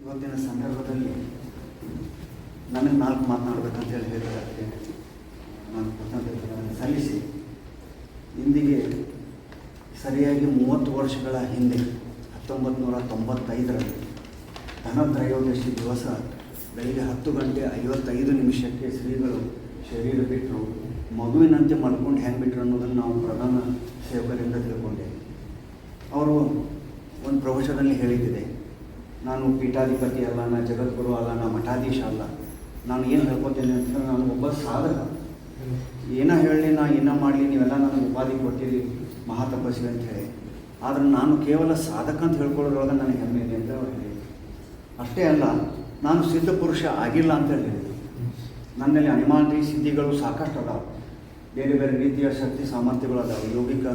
ಇವತ್ತಿನ ಸಂದರ್ಭದಲ್ಲಿ ನನಗೆ 4 ಮಾತನಾಡಬೇಕಂತ ಹೇಳಿದ್ದಾರೆ. ನಾನು ಕೃತಜ್ಞತೆಗಳನ್ನು ಸಲ್ಲಿಸಿ ಇಂದಿಗೆ ಸರಿಯಾಗಿ 30 ವರ್ಷಗಳ ಹಿಂದೆ 1995ರಲ್ಲಿ ಧನತ್ರಯೋದಶಿ ದಿವಸ ಬೆಳಿಗ್ಗೆ 10:55 ಶ್ರೀಗಳು ಶರೀರ ಬಿಟ್ಟರು. ಮಗುವಿನಂತೆ ಮಲ್ಕೊಂಡು ಹೆಂಗೆ ಬಿಟ್ಟರು ಅನ್ನೋದನ್ನು ನಾವು ಪ್ರಧಾನ ಸೇವಕರಿಂದ ತಿಳ್ಕೊಂಡೆ. ಅವರು ಒಂದು ಪ್ರವಚನದಲ್ಲಿ ಹೇಳಿದ್ದಿದೆ, ನಾನು ಪೀಠಾಧಿಪತಿ ಅಲ್ಲ, ನಾನು ಜಗದ್ಗುರು ಅಲ್ಲ, ನಾನು ಮಠಾಧೀಶ ಅಲ್ಲ, ನಾನು ಏನು ಹೇಳ್ಕೊತೇನೆ ಅಂತ ನಾನು ಒಬ್ಬ ಸಾಧಕ. ಏನೋ ಹೇಳಲಿ, ನಾ ಏನೋ ಮಾಡಲಿ, ನೀವೆಲ್ಲ ನನಗೆ ಉಪಾಧಿ ಕೊಟ್ಟಿರಿ ಮಹಾತಪಸ್ವಿ ಅಂತ ಹೇಳಿ. ಆದರೆ ನಾನು ಕೇವಲ ಸಾಧಕ ಅಂತ ಹೇಳ್ಕೊಳ್ಳೋದ್ರೊಳಗೆ ನನಗೆ ಹೆಮ್ಮೆ ಇದೆ ಅಂತ ಅವ್ರು ಹೇಳಿದರು. ಅಷ್ಟೇ ಅಲ್ಲ, ನಾನು ಸಿದ್ಧ ಪುರುಷ ಆಗಿಲ್ಲ ಅಂತ ಹೇಳಿದ್ರು. ನನ್ನಲ್ಲಿ ಅನಿಮಾನಿ ಸಿದ್ಧಿಗಳು ಸಾಕಷ್ಟು ಅದಾವೆ, ಬೇರೆ ಬೇರೆ ರೀತಿಯ ಶಕ್ತಿ ಸಾಮರ್ಥ್ಯಗಳು ಅದಾವೆ, ಯೋಗಿಕ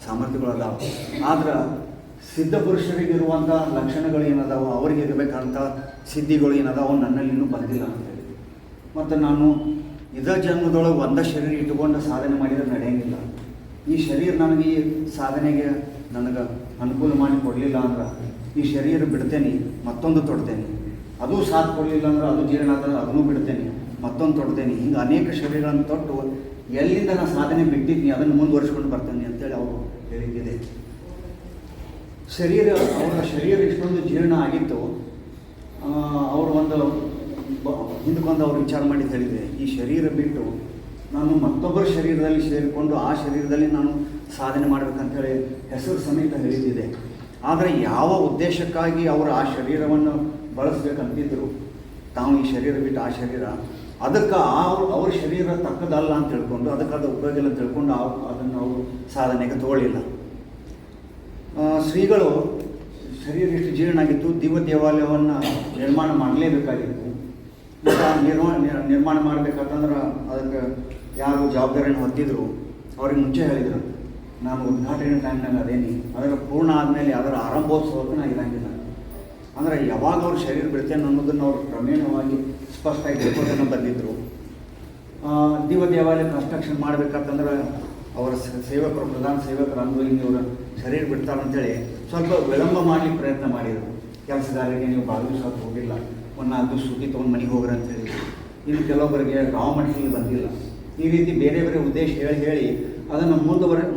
ಸಾಮರ್ಥ್ಯಗಳು ಅದಾವೆ. ಆದ್ರೆ ಸಿದ್ಧ ಪುರುಷರಿಗಿರುವಂಥ ಲಕ್ಷಣಗಳು ಏನದಾವೆ, ಅವರಿಗೆ ಇರಬೇಕಂತ ಸಿದ್ಧಿಗಳು ಏನದಾವೆ ನನ್ನಲ್ಲಿ ಇನ್ನೂ ಬಂದಿಲ್ಲ ಅಂತ ಹೇಳಿ. ಮತ್ತು ನಾನು ಇದೇ ಜನ್ಮದೊಳಗೆ ಒಂದೇ ಶರೀರ ಇಟ್ಟುಕೊಂಡು ಸಾಧನೆ ಮಾಡಿದರೆ ನಡೆಯಂಗಿಲ್ಲ. ಈ ಶರೀರ ನನಗೆ ಈ ಸಾಧನೆಗೆ ನನಗೆ ಅನುಕೂಲ ಮಾಡಿ ಕೊಡಲಿಲ್ಲ ಅಂದ್ರೆ ಈ ಶರೀರ ಬಿಡ್ತೇನೆ, ಮತ್ತೊಂದು ತೊಡ್ತೇನೆ. ಅದು ಸಾಥ್ ಕೊಡಲಿಲ್ಲ ಅಂದ್ರೆ ಅದು ಜೀರ್ಣ ಆದರೆ ಅದನ್ನು ಬಿಡ್ತೇನೆ, ಮತ್ತೊಂದು ತೊಡ್ತೇನೆ. ಹಿಂಗೆ ಅನೇಕ ಶರೀರಗಳನ್ನು ತೊಟ್ಟು ಎಲ್ಲಿಂದ ನಾನು ಸಾಧನೆ ಬಿಟ್ಟಿದ್ದೀನಿ ಅದನ್ನು ಮುಂದುವರಿಸ್ಕೊಂಡು ಬರ್ತೇನೆ ಅಂತೇಳಿ ಅವರು ಹೇಳಿದ್ದಿದೆ. ಅವರ ಶರೀರ ಇಷ್ಟೊಂದು ಜೀರ್ಣ ಆಗಿತ್ತು. ಅವರು ಹಿಂದಕ್ಕೊಂದು ಅವ್ರು ವಿಚಾರ ಮಾಡಿ ಹೇಳಿದೆ, ಈ ಶರೀರ ಬಿಟ್ಟು ನಾನು ಮತ್ತೊಬ್ಬರ ಶರೀರದಲ್ಲಿ ಸೇರಿಕೊಂಡು ಆ ಶರೀರದಲ್ಲಿ ನಾನು ಸಾಧನೆ ಮಾಡಬೇಕಂತೇಳಿ ಹೆಸರು ಸಮೇತ ಹೇಳಿದ್ದಿದೆ. ಆದರೆ ಯಾವ ಉದ್ದೇಶಕ್ಕಾಗಿ ಅವರು ಆ ಶರೀರವನ್ನು ಬಳಸಬೇಕಂತಿದ್ರು, ತಾವು ಈ ಶರೀರ ಬಿಟ್ಟು ಆ ಶರೀರ, ಅದಕ್ಕೆ ಅವ್ರ ಶರೀರ ತಕ್ಕದಲ್ಲ ಅಂತ ತಿಳ್ಕೊಂಡು, ಅದಕ್ಕಾದ ಉಪಯೋಗ ಇಲ್ಲ ತಿಳ್ಕೊಂಡು ಅದನ್ನು ಅವರು ಸಾಧನೆಗೆ ತಗೊಳ್ಳಿಲ್ಲ. ಶ್ರೀಗಳು ಶರೀರ ಇಷ್ಟು ಜೀರ್ಣ ಆಗಿತ್ತು, ದೇವಾಲಯವನ್ನು ನಿರ್ಮಾಣ ಮಾಡಲೇಬೇಕಾಗಿತ್ತು. ನಿರ್ಮಾಣ ಮಾಡಬೇಕಂತಂದ್ರೆ ಅದಕ್ಕೆ ಯಾರು ಜವಾಬ್ದಾರಿಯನ್ನು ಹೊತ್ತಿದ್ರು ಅವ್ರಿಗೆ ಮುಂಚೆ ಹೇಳಿದರು, ನಾನು ಉದ್ಘಾಟನೆ ಟೈಮ್ನಾಗ ಅದೇನಿ, ಅದರ ಪೂರ್ಣ ಆದಮೇಲೆ ಅದರ ಆರಂಭೋತ್ಸವಕ್ಕೆ ನಾನು ಇರಂಗಿಲ್ಲ. ಅಂದರೆ ಯಾವಾಗ ಅವ್ರ ಶರೀರ ಬಿಡ್ತೇನೆ ಅನ್ನೋದನ್ನು ಅವರು ಕ್ರಮೇಣವಾಗಿ ಸ್ಪಷ್ಟವಾಗಿ ತಿಳ್ಕೊಂಡು ಬಂದಿದ್ದರು. ದೇವಾಲಯ ಕನ್ಸ್ಟ್ರಕ್ಷನ್ ಮಾಡಬೇಕಂತಂದ್ರೆ ಅವರ ಸೇವಕರು, ಪ್ರಧಾನ ಸೇವಕರು ಅಂದು ಇವರು ಶರೀರ ಬಿಡ್ತಾರಂತೇಳಿ ಸ್ವಲ್ಪ ವಿಳಂಬ ಮಾಡಲಿಕ್ಕೆ ಪ್ರಯತ್ನ ಮಾಡಿದರು. ಕೆಲಸಗಾರರಿಗೆ ನೀವು ಭಾಗವಹಿಸೋಕೆ ಹೋಗಿಲ್ಲ, ಒಂದು 4 ದಿವಸ ಸುದ್ದಿ ತೊಗೊಂಡು ಮನೆಗೆ ಹೋಗ್ರಿ ಅಂತ ಹೇಳಿದ್ರು. ಇನ್ನು ಕೆಲವೊಬ್ಬರಿಗೆ ರಾಮಮಠಕ್ಕೆ ಬಂದಿಲ್ಲ. ಈ ರೀತಿ ಬೇರೆ ಬೇರೆ ಉದ್ದೇಶ ಹೇಳಿ ಅದನ್ನು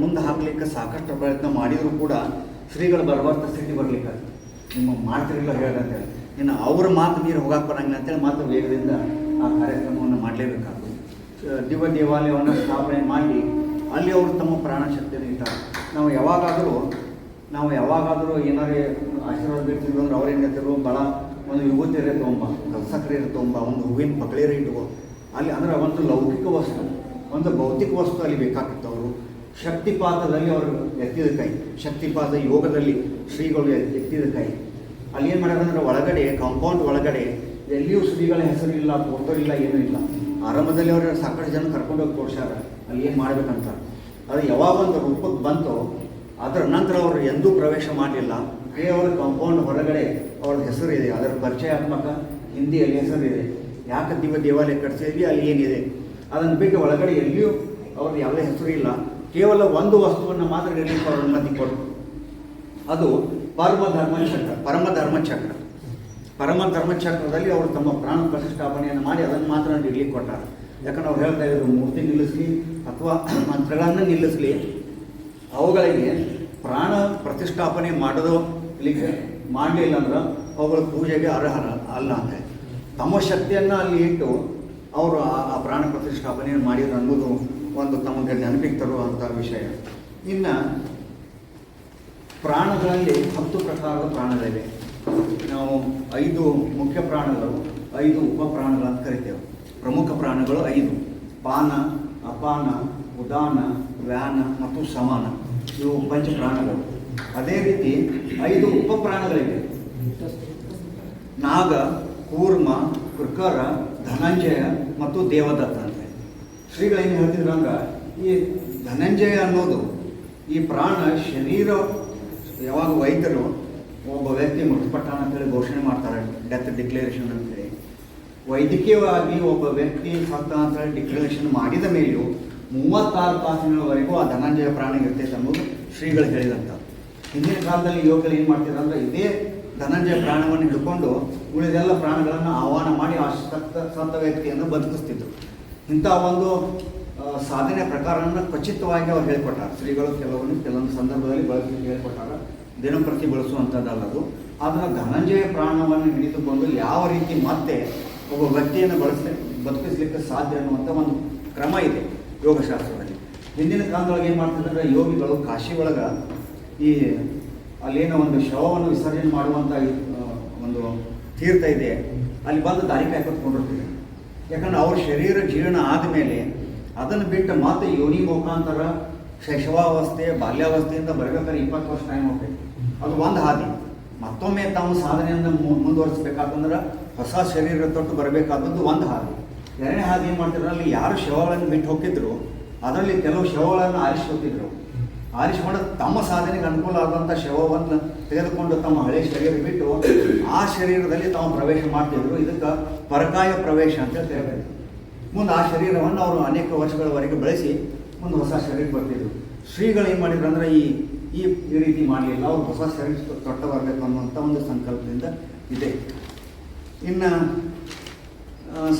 ಮುಂದೆ ಹಾಕಲಿಕ್ಕೆ ಸಾಕಷ್ಟು ಪ್ರಯತ್ನ ಮಾಡಿದರೂ ಕೂಡ ಶ್ರೀಗಳು ಬರಬಾರ್ದ ಸ್ಥಿತಿ ಬರಲಿಕ್ಕೆ ನಿಮ್ಮ ಮಾಡ್ತಿರಲಿಲ್ಲ ಹೇಳಂತೇಳಿ, ಇನ್ನು ಅವ್ರ ಮಾತು ನೀರು ಹೋಗಕ್ಕೆ ಬರಂಗಿಲ್ಲ ಅಂತೇಳಿ ಮಾತು ವೇಗದಿಂದ ಆ ಕಾರ್ಯಕ್ರಮವನ್ನು ಮಾಡಲೇಬೇಕಾಗ್ತದೆ. ದೇವಾಲಯವನ್ನು ಸ್ಥಾಪನೆ ಮಾಡಿ ಅಲ್ಲಿ ಅವರು ತಮ್ಮ ಪ್ರಾಣ ಶಕ್ತಿಯನ್ನು ಇಟ್ಟಾರೆ. ನಾವು ಯಾವಾಗಾದರೂ ಏನಾರೇ ಆಶೀರ್ವಾದ ಬಿಡ್ತಿದ್ರು ಅಂದ್ರೆ ಅವ್ರೇನು ಹೇಳ್ತಿದ್ರು, ಭಾಳ ಒಂದು ವಿಭೂತಿಯರೇ ತೊಗೊಂಬ, ಸಕ್ಕರೆ ತೊಗೊಂಬ, ಒಂದು ಹೂವಿನ ಪಕಳೇರೆ ಇಟ್ಕೋ ಅಲ್ಲಿ. ಅಂದರೆ ಒಂದು ಲೌಕಿಕ ವಸ್ತು, ಒಂದು ಭೌತಿಕ ವಸ್ತು ಅಲ್ಲಿ ಬೇಕಾಗಿತ್ತು. ಅವರು ಶಕ್ತಿಪಾತದಲ್ಲಿ ಅವರು ಎತ್ತಿದ ಕೈ, ಶಕ್ತಿಪಾತ ಯೋಗದಲ್ಲಿ ಶ್ರೀಗಳು ಎತ್ತಿದ ಕೈ. ಅಲ್ಲಿ ಏನು ಮಾಡ್ಯಾರಂದ್ರೆ ಒಳಗಡೆ ಕಾಂಪೌಂಡ್ ಒಳಗಡೆ ಎಲ್ಲಿಯೂ ಶ್ರೀಗಳ ಹೆಸರು ಇಲ್ಲ, ಫೋಟೋ ಇಲ್ಲ, ಏನೂ ಇಲ್ಲ. ಆರಂಭದಲ್ಲಿ ಅವರು ಸಾಕಷ್ಟು ಜನ ಕರ್ಕೊಂಡೋಗಿ ತೋರ್ಸ್ಯಾರ ಅಲ್ಲಿ ಏನು ಮಾಡಬೇಕಂತ. ಅದು ಯಾವಾಗ ಒಂದು ರೂಪಕ್ಕೆ ಬಂತು ಅದರ ನಂತರ ಅವರು ಎಂದೂ ಪ್ರವೇಶ ಮಾಡಲಿಲ್ಲ. ಕೇವಲ ಕಾಂಪೌಂಡ್ ಹೊರಗಡೆ ಅವ್ರ ಹೆಸರು ಇದೆ, ಅದರ ಪರಿಚಯಾತ್ಮಕ ಹಿಂದಿಯಲ್ಲಿ ಹೆಸರಿದೆ. ಯಾಕೆ ದೇವಾಲಯ ಕಟ್ಟಿಸಿದ್ವಿ ಅಲ್ಲಿ ಏನಿದೆ, ಅದನ್ನು ಬಿಟ್ಟು ಒಳಗಡೆ ಎಲ್ಲಿಯೂ ಅವ್ರದ್ದು ಯಾವುದೇ ಹೆಸರು ಇಲ್ಲ. ಕೇವಲ ಒಂದು ವಸ್ತುವನ್ನು ಮಾತ್ರ ಇರಲಿಕ್ಕೆ ಅವ್ರ ಅನುಮತಿ ಕೊಟ್ಟರು. ಅದು ಪರಮ ಧರ್ಮಚಕ್ರದಲ್ಲಿ ಅವರು ತಮ್ಮ ಪ್ರಾಣ ಪ್ರತಿಷ್ಠಾಪನೆಯನ್ನು ಮಾಡಿ ಅದನ್ನು ಮಾತ್ರ ಇರ್ಲಿಕ್ಕೆ ಕೊಟ್ಟಾರೆ. ಯಾಕಂದ್ರೆ ಅವ್ರು ಹೇಳ್ತಾ ಇದ್ರು, ಮೂರ್ತಿ ನಿಲ್ಲಿಸಲಿ ಅಥವಾ ಮಂತ್ರಗಳನ್ನು ನಿಲ್ಲಿಸಲಿ, ಅವುಗಳಿಗೆ ಪ್ರಾಣ ಪ್ರತಿಷ್ಠಾಪನೆ ಮಾಡಲಿಲ್ಲ ಅಂದ್ರೆ ಅವುಗಳ ಪೂಜೆಗೆ ಅರ್ಹ ಅಲ್ಲ ಅಂತ ತಮ್ಮ ಶಕ್ತಿಯನ್ನು ಅಲ್ಲಿ ಇಟ್ಟು ಅವರು ಆ ಪ್ರಾಣ ಪ್ರತಿಷ್ಠಾಪನೆಯನ್ನು ಮಾಡಿದ್ರು ಅನ್ನೋದು ಒಂದು ತಮಗೆ ನೆನಪಿಗೆ ತರುವಂಥ ವಿಷಯ. ಇನ್ನು ಪ್ರಾಣಗಳಲ್ಲಿ 10 ಪ್ರಕಾರದ ಪ್ರಾಣಗಳಿವೆ. ನಾವು 5 ಮುಖ್ಯ ಪ್ರಾಣಗಳು, 5 ಉಪ ಪ್ರಾಣಗಳು ಅಂತ ಕರಿತೇವೆ. ಪ್ರಮುಖ ಪ್ರಾಣಗಳು 5: ಪಾನ, ಅಪಾನ, ಉದಾನ, ವ್ಯಾನ ಮತ್ತು ಸಮಾನ. ಇವು ಪಂಚ ಪ್ರಾಣಗಳು. ಅದೇ ರೀತಿ 5 ಉಪ ಪ್ರಾಣಗಳಿವೆ: ನಾಗ, ಕೂರ್ಮ, ಕೃಕರ, ಧನಂಜಯ ಮತ್ತು ದೇವದತ್ತ ಅಂತ. ಶ್ರೀಗಳೇನು ಹೇಳ್ತಿದ್ರು ಅಂದ್ರೆ, ಈ ಧನಂಜಯ ಅನ್ನೋದು ಈ ಪ್ರಾಣ ಶರೀರ ಯಾವಾಗ ವೈದ್ಯರು ಒಬ್ಬ ವ್ಯಕ್ತಿ ಮೃತಪಟ್ಟಾನ ಅಂತೇಳಿ ಘೋಷಣೆ ಮಾಡ್ತಾರೆ, ಡೆತ್ ಡಿಕ್ಲೇರೇಷನ್ ಅಂತೇಳಿ. ವೈದ್ಯಕೀಯವಾಗಿ ಒಬ್ಬ ವ್ಯಕ್ತಿ ಸತ್ತ ಅಂತೇಳಿ ಡಿಕ್ಲೇರೇಷನ್ ಮಾಡಿದ ಮೇಲೆಯೂ 36 ತಾಸಿನವರೆಗೂ ಆ ಧನಂಜಯ ಪ್ರಾಣ ಇರ್ತೈತೆ ಅನ್ನೋದು ಶ್ರೀಗಳು ಹೇಳಿದಂಥ. ಹಿಂದಿನ ಕಾಲದಲ್ಲಿ ಯೋಗಗಳು ಏನು ಮಾಡ್ತಿದ್ರು ಅಂದರೆ, ಇದೇ ಧನಂಜಯ ಪ್ರಾಣವನ್ನು ಹಿಡ್ಕೊಂಡು ಉಳಿದೆಲ್ಲ ಪ್ರಾಣಗಳನ್ನು ಆಹ್ವಾನ ಮಾಡಿ ಆ ಸತ್ತ ವ್ಯಕ್ತಿಯನ್ನು ಬದುಕಿಸ್ತಿದ್ರು. ಇಂಥ ಒಂದು ಸಾಧನೆ ಪ್ರಕಾರವನ್ನು ಖಚಿತವಾಗಿ ಅವ್ರು ಹೇಳ್ಕೊಟ್ಟಾರೆ ಶ್ರೀಗಳು. ಕೆಲವೊಂದು ಸಂದರ್ಭದಲ್ಲಿ ಬಳಸಿ ಹೇಳ್ಕೊಟ್ಟಾರ, ದಿನಂಪ್ರತಿ ಬಳಸುವಂಥದ್ದಲ್ಲದು. ಅದನ್ನು ಧನಂಜಯ ಪ್ರಾಣವನ್ನು ಹಿಡಿದುಕೊಂಡು ಯಾವ ರೀತಿ ಮತ್ತೆ ಒಬ್ಬ ವ್ಯಕ್ತಿಯನ್ನು ಬದುಕಿಸ್ಲಿಕ್ಕೆ ಸಾಧ್ಯ ಅನ್ನುವಂಥ ಒಂದು ಕ್ರಮ ಇದೆ ಯೋಗಶಾಸ್ತ್ರದಲ್ಲಿ. ಹಿಂದಿನ ಕಾಲದೊಳಗೆ ಏನು ಮಾಡ್ತಿದ್ದಾರೆ ಯೋಗಿಗಳು ಕಾಶಿ ಒಳಗೆ ಈ ಅಲ್ಲೇನೋ ಒಂದು ಶವವನ್ನು ವಿಸರ್ಜನೆ ಮಾಡುವಂಥ ಒಂದು ತೀರ್ಥ ಇದೆ, ಅಲ್ಲಿ ಬಂದು ದಾರಿ ಕಾಯ್ಕೊತ್ಕೊಂಡಿರ್ತೀವಿ. ಯಾಕಂದ್ರೆ ಅವ್ರ ಶರೀರ ಜೀರ್ಣ ಆದಮೇಲೆ ಅದನ್ನು ಬಿಟ್ಟು ಮತ್ತೆ ಯೋನಿ ಮುಖಾಂತರ ಶೈಶವಾವಸ್ಥೆ ಬಾಲ್ಯಾವಸ್ಥೆಯಿಂದ ಬರಬೇಕಾದ್ರೆ 20 ವರ್ಷ ಟೈಮ್ ಹೋಗ್ಬೇಕು. ಅದು ಒಂದು ಹಾದಿ. ಮತ್ತೊಮ್ಮೆ ತಾವು ಸಾಧನೆಯನ್ನು ಮುಂದುವರಿಸಬೇಕಾತಂದ್ರೆ ಹೊಸ ಶರೀರ ತೊಟ್ಟು ಬರಬೇಕಾದದ್ದು ಒಂದು ಹಾದಿ. ಎರಡನೇ ಹಾದಿ ಏನು ಮಾಡ್ತಿದ್ರು, ಅಲ್ಲಿ ಯಾರು ಶವಗಳನ್ನು ಬಿಟ್ಟು ಹೋಗಿದ್ರು ಅದರಲ್ಲಿ ಕೆಲವು ಶವಗಳನ್ನು ಆರಿಸ್ಕೊತಿದ್ರು. ಆರಿಸ್ಕೊಂಡು ತಮ್ಮ ಸಾಧನೆಗೆ ಅನುಕೂಲ ಆದಂಥ ಶವವನ್ನು ತೆಗೆದುಕೊಂಡು ತಮ್ಮ ಹಳೆ ಶರೀರ ಬಿಟ್ಟು ಆ ಶರೀರದಲ್ಲಿ ತಾವು ಪ್ರವೇಶ ಮಾಡ್ತಿದ್ರು. ಇದಕ್ಕೆ ಪರಕಾಯ ಪ್ರವೇಶ ಅಂತ ಹೇಳ್ತಾರೆ. ಮುಂದೆ ಆ ಶರೀರವನ್ನು ಅವರು ಅನೇಕ ವರ್ಷಗಳವರೆಗೆ ಬೆಳೆಸಿ ಮುಂದೆ ಹೊಸ ಶರೀರ ಬರ್ತಿದ್ರು. ಶ್ರೀಗಳು ಏನು ಮಾಡಿದ್ರು ಅಂದರೆ ಈ ರೀತಿ ಮಾಡಲಿಲ್ಲ. ಅವರು ಹೊಸ ಶರೀರ ತೊಟ್ಟ ಬರಬೇಕು ಅನ್ನುವಂಥ ಒಂದು ಸಂಕಲ್ಪದಿಂದ ಇದೆ. ಇನ್ನು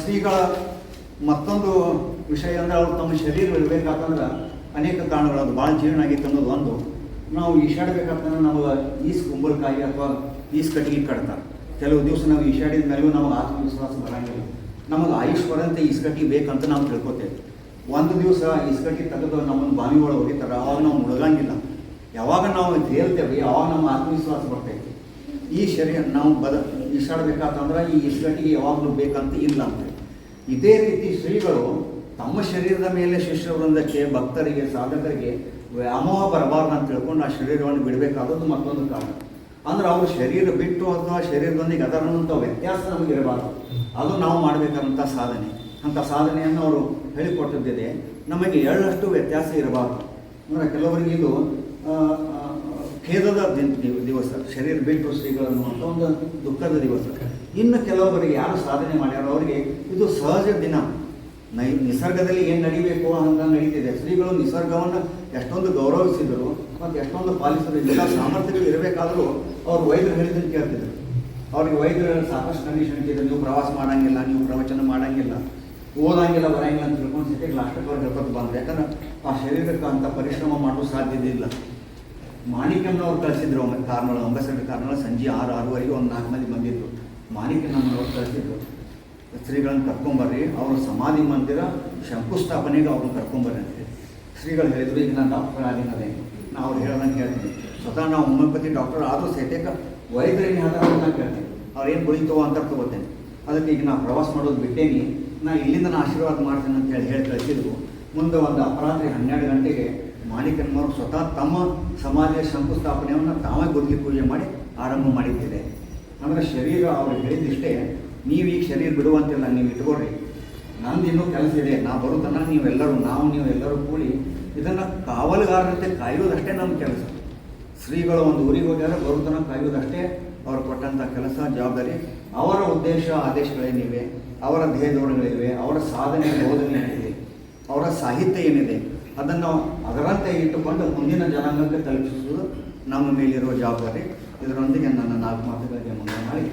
ಶ್ರೀಗಳ ಮತ್ತೊಂದು ವಿಷಯ ಅಂದರೆ ಅವರು ತಮ್ಮ ಶರೀರ ಇರಬೇಕಾತಂದ್ರೆ ಅನೇಕ ಕಾರಣಗಳು, ಅದು ಭಾಳ ಜೀರ್ಣ ಆಗಿತ್ತು ಅನ್ನೋದು ಒಂದು. ನಾವು ಈಶಾಡಬೇಕಂತಂದ್ರೆ ನಮಗೆ ಈಸ್ ಕುಂಬಳಕಾಯಿ ಅಥವಾ ಈಸ್ ಕಟ್ಟಿಗೆ ಕಟ್ತಾರೆ. ಕೆಲವು ದಿವಸ ನಾವು ಈಶಾಡಿದ ಮೇಲೂ ನಮಗೆ ಆತ್ಮವಿಶ್ವಾಸ ಬರೋಂಗಿಲ್ಲ. ನಮಗೆ ಆಯುಷ್ವರಂತೆ ಈಸ್ಕಟ್ಟಿ ಬೇಕಂತ ನಾವು ತಿಳ್ಕೊತೇವೆ. ಒಂದು ದಿವಸ ಈಸ್ಕಟ್ಟಿ ತೆಗೆದು ನಮ್ಮನ್ನು ಬಾವಿ ಒಳಗೆ ಹೊಡಿತಾರೆ, ಆವಾಗ ನಾವು ಮುಳುಗಂಗಿಲ್ಲ. ಯಾವಾಗ ನಾವು ತೇಲ್ತೇವೆ ಆವಾಗ ನಮ್ಮ ಆತ್ಮವಿಶ್ವಾಸ ಬರ್ತೈತಿ. ಈ ಶರೀರ ನಾವು ಈಶಾಡಬೇಕಾತಂದ್ರೆ ಈ ಈಸ್ಕಟ್ಟಿಗೆ ಯಾವಾಗಲೂ ಬೇಕಂತ ಇಲ್ಲ ಅಂತ. ಇದೇ ರೀತಿ ಶ್ರೀಗಳು ತಮ್ಮ ಶರೀರದ ಮೇಲೆ ಶಿಷ್ಯವೃಂದಕ್ಕೆ, ಭಕ್ತರಿಗೆ, ಸಾಧಕರಿಗೆ ವ್ಯಾಮೋಹ ಬರಬಾರ್ದು ಅಂತ ತಿಳ್ಕೊಂಡು ಆ ಶರೀರವನ್ನು ಬಿಡಬೇಕಾದದ್ದು ಮತ್ತೊಂದು ಕಾರಣ. ಅಂದ್ರೆ ಅವರು ಶರೀರ ಬಿಟ್ಟು ಅಥವಾ ಶರೀರದೊಂದಿಗೆ ಅದರಂಥ ವ್ಯತ್ಯಾಸ ನಮಗಿರಬಾರ್ದು. ಅದು ನಾವು ಮಾಡಬೇಕಾದಂಥ ಸಾಧನೆ. ಅಂಥ ಸಾಧನೆಯನ್ನು ಅವರು ಹೇಳಿಕೊಟ್ಟಿದ್ದಿದೆ. ನಮಗೆ ಎಳ್ಳಷ್ಟು ವ್ಯತ್ಯಾಸ ಇರಬಾರ್ದು. ಅಂದರೆ ಕೆಲವರಿಗೆ ಇದು ಖೇದದ ದಿವಸ, ಶರೀರ ಬಿಟ್ಟು ಶ್ರೀಗಳನ್ನು ಅಂತ ಒಂದು ದುಃಖದ ದಿವಸ. ಇನ್ನು ಕೆಲವರಿಗೆ ಯಾರು ಸಾಧನೆ ಮಾಡ್ಯಾರೋ ಅವರಿಗೆ ಇದು ಸಹಜ ದಿನ. ನಿಸರ್ಗದಲ್ಲಿ ಏನು ನಡಿಬೇಕು ಹಂಗೆ ನಡೀತಿದೆ. ಶ್ರೀಗಳು ನಿಸರ್ಗವನ್ನು ಎಷ್ಟೊಂದು ಗೌರವಿಸಿದರು ಮತ್ತು ಎಷ್ಟೊಂದು ಪಾಲಿಸಿದ್ರು. ಇಂಥ ಸಾಮರ್ಥ್ಯಗಳು ಇರಬೇಕಾದರೂ ಅವರು ವೈದ್ಯರು ಹೇಳಿದ್ದನ್ನು ಕೇಳ್ತಿದ್ರು. ಅವ್ರಿಗೆ ವೈದ್ಯರು ಸಾಕಷ್ಟು ಕಂಡೀಷನ್ ಇಟ್ಟಿದ್ರು, ನೀವು ಪ್ರವಾಸ ಮಾಡೋಂಗಿಲ್ಲ, ನೀವು ಪ್ರವಚನ ಮಾಡೋಂಗಿಲ್ಲ, ಓದಂಗಿಲ್ಲ, ಬರೋಂಗಿಲ್ಲ ಅಂತ ತಿಳ್ಕೊಂಡು ಸಿಟಿಗೆ ಲಾಸ್ಟಕ್ಕೆ ಹೇಳ್ಕೊತ ಬಂದರು. ಯಾಕಂದ್ರೆ ಆ ಶರೀರಕ್ಕೆ ಅಂಥ ಪರಿಶ್ರಮ ಮಾಡೋ ಸಾಧ್ಯತೆ ಇಲ್ಲ. ಮಾಣಿಕ್ಯಮ್ಮನವ್ರು ಕಳಿಸಿದ್ರು ಒಮ್ಮೆ ಕಾರ್ನಳ, ಅಂಬಾಸಡರ್ ಕಾರ್ನಳ ಸಂಜೆ 6-6:30 ಒಂದು 4 ಮಂದಿ ಬಂದಿದ್ರು. ಮಾಣಿಕ್ಯಮ್ಮನವ್ರು ಕಳಿಸಿದ್ರು, ಶ್ರೀಗಳನ್ನ ಕರ್ಕೊಂಬರ್ರಿ, ಅವ್ರ ಸಮಾಧಿ ಮಂದಿರ ಶಂಕುಸ್ಥಾಪನೆಗೆ ಅವ್ರನ್ನ ಕರ್ಕೊಂಬರ್ರಿ ಅಂತೇಳಿ ಶ್ರೀಗಳು ಹೇಳಿದ್ರು. ಈಗ ನಾನು ಡಾಕ್ಟರ್ ಆಗಿನದೇ, ನಾ ಅವ್ರು ಹೇಳೋದಂಗೆ ಹೇಳ್ತೀನಿ. ಸ್ವತಃ ನಾವು ಹೋಮಿಯೋಪತಿ ಡಾಕ್ಟರ್ ಆದರೂ ಸಹಿತ ವೈದ್ಯರೇನು ಹೇಳ್ತಾರೆ ಅಂತ ಕೇಳ್ತೀನಿ. ಅವ್ರು ಏನು ಬೆಳೀತವೋ ಅಂತ ತಗೋತೇನೆ. ಅದಕ್ಕೆ ಈಗ ನಾ ಪ್ರವಾಸ ಮಾಡೋದು ಬಿಟ್ಟೇನಿ, ನಾ ಇಲ್ಲಿಂದ ನಾನು ಆಶೀರ್ವಾದ ಮಾಡ್ತೇನೆ ಅಂತ ಹೇಳಿ ಕಳಿಸಿದ್ರು. ಮುಂದೆ ಒಂದು ಅಪರಾತ್ರಿ 12 ಗಂಟೆಗೆ ಮಾಣಿಕಮ್ಮನವರು ಸ್ವತಃ ತಮ್ಮ ಸಮಾಧಿಯ ಶಂಕುಸ್ಥಾಪನೆಯನ್ನು ತಾವೇ ಗುದ್ಲಿ ಪೂಜೆ ಮಾಡಿ ಆರಂಭ ಮಾಡಿದ್ದಿದೆ. ಅಂದರೆ ಶರೀರ ಅವ್ರು ಹೇಳಿದಿಷ್ಟೇ, ನೀವು ಈಗ ಶರೀರ ಬಿಡುವಂತಿಲ್ಲ, ನೀವು ಇಟ್ಕೊಳ್ರಿ, ನಂದು ಇನ್ನೂ ಕೆಲಸ ಇದೆ, ನಾ ಬರುತ್ತನ ನೀವೆಲ್ಲರೂ ಕೂಡಿ ಇದನ್ನು ಕಾವಲುಗಾರರಂತೆ ಕಾಯುವುದಷ್ಟೇ ನಮ್ಮ ಕೆಲಸ. ಶ್ರೀಗಳು ಒಂದು ಊರಿಗೆ ಹೋಗ್ಯಾರ, ಬರುತ್ತನ ಕಾಯುವುದಷ್ಟೇ ಅವ್ರು ಕೊಟ್ಟಂಥ ಕೆಲಸ, ಜವಾಬ್ದಾರಿ. ಅವರ ಉದ್ದೇಶ ಆದೇಶಗಳೇನಿವೆ, ಅವರ ಧ್ಯೇಯಧೋರಣೆಗಳಿವೆ, ಅವರ ಸಾಧನೆ ಬೋಧನೆ ಏನಿದೆ, ಅವರ ಸಾಹಿತ್ಯ ಏನಿದೆ, ಅದನ್ನು ಅದರಂತೆ ಇಟ್ಟುಕೊಂಡು ಮುಂದಿನ ಜನಾಂಗಕ್ಕೆ ತಲುಪಿಸುವುದು ನಮ್ಮ ಮೇಲಿರುವ ಜವಾಬ್ದಾರಿ. ಇದರೊಂದಿಗೆ ನನ್ನ 4 ಮಾತುಗಳಿಗೆ ಮುಂದೆ ಮಾಡಿ